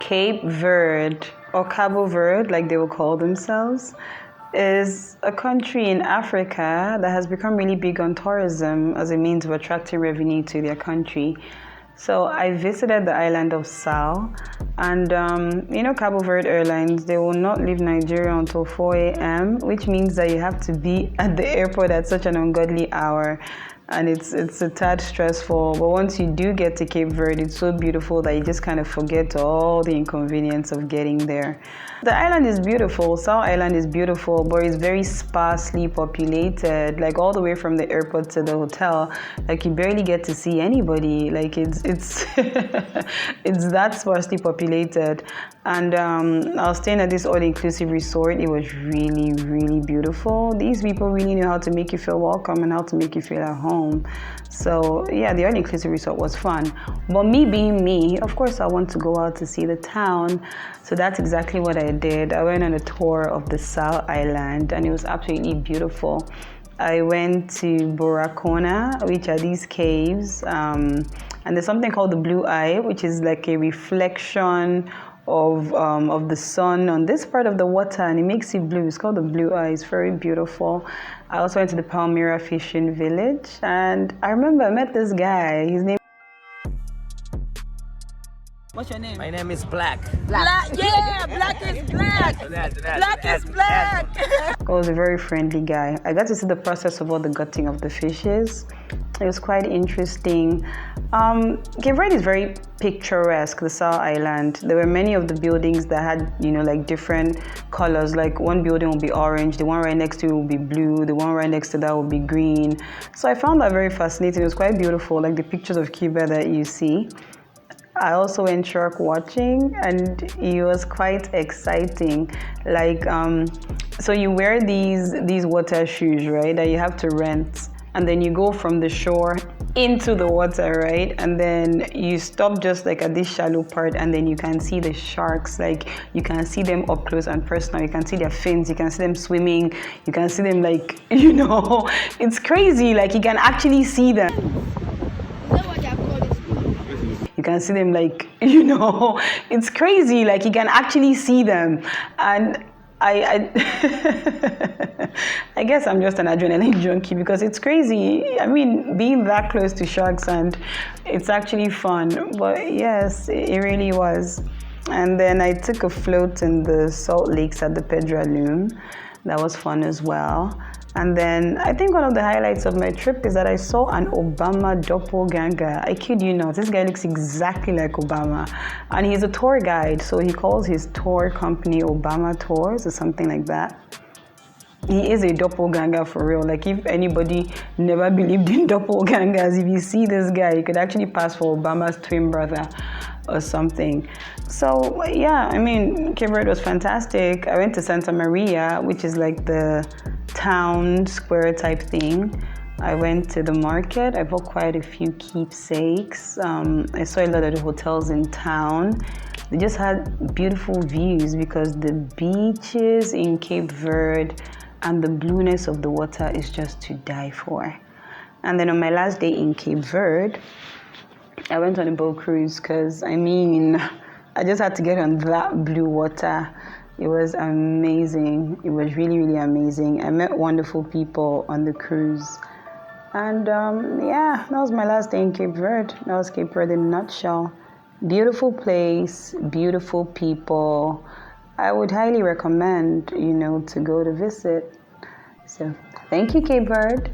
Cape Verde, or Cabo Verde, like they will call themselves, is a country in Africa that has become really big on tourism as a means of attracting revenue to their country. So I visited the island of Sal, and Cabo Verde Airlines, they will not leave Nigeria until 4 a.m., which means that you have to be at the airport at such an ungodly hour. And it's a tad stressful, but once you do get to Cape Verde, it's so beautiful that you just kind of forget all the inconvenience of getting there. The island is beautiful. South Island is beautiful, but it's very sparsely populated. Like all the way from the airport to the hotel, like you barely get to see anybody. Like it's it's that sparsely populated. And I was staying at this all-inclusive resort. It was really, really beautiful. These people really knew how to make you feel welcome and how to make you feel at home. So yeah, the all-inclusive resort was fun. But me being me, of course I want to go out to see the town. So that's exactly what I did. I went on a tour of the South Island and it was absolutely beautiful. I went to Boracona, which are these caves. And there's something called the Blue Eye, which is like a reflection of the sun on this part of the water, and it makes it blue. It's called the Blue Eye. It's very beautiful. I also went to the Palmyra fishing village, and I remember I met this guy. His name. What's your name? My name is Black. Black. Yeah, Black is black. Black is black. He was a very friendly guy. I got to see the process of all the gutting of the fishes. It was quite interesting. Cape Verde is very picturesque, the South Island. There were many of the buildings that had, like different colors. Like one building will be orange, the one right next to it will be blue, the one right next to that will be green. So I found that very fascinating. It was quite beautiful, like the pictures of Cuba that you see. I also went shark watching, and it was quite exciting. Like, so you wear these water shoes, right, that you have to rent, and then you go from the shore into the water, right, and then you stop just like at this shallow part, and then you can see the sharks. Like you can see them up close and personal. You can see their fins, you can see them swimming, you can see them, like, it's crazy. Like you can actually see them. You can see them, like, it's crazy. Like you can actually see them. And I guess I'm just an adrenaline junkie because it's crazy. I mean, being that close to sharks, and it's actually fun. But yes, it really was. And then I took a float in the salt lakes at the Pedraloon. That was fun as well. And then I think one of the highlights of my trip is that I saw an Obama doppelganger. I kid you not, this guy looks exactly like Obama. And he's a tour guide, so he calls his tour company Obama Tours or something like that. He is a doppelganger for real. Like if anybody never believed in doppelgangers, if you see this guy, you could actually pass for Obama's twin brother or something. So yeah, I mean, Cape Verde was fantastic. I went to Santa Maria, which is like the town square type thing. I went to the market. I bought quite a few keepsakes. I saw a lot of the hotels in town. They just had beautiful views because the beaches in Cape Verde and the blueness of the water is just to die for. And then on my last day in Cape Verde, I went on a boat cruise because, I just had to get on that blue water. It was amazing. It was really, really amazing. I met wonderful people on the cruise. And that was my last day in Cape Verde. That was Cape Verde in a nutshell. Beautiful place, beautiful people. I would highly recommend, to go to visit. So thank you, Cape Verde.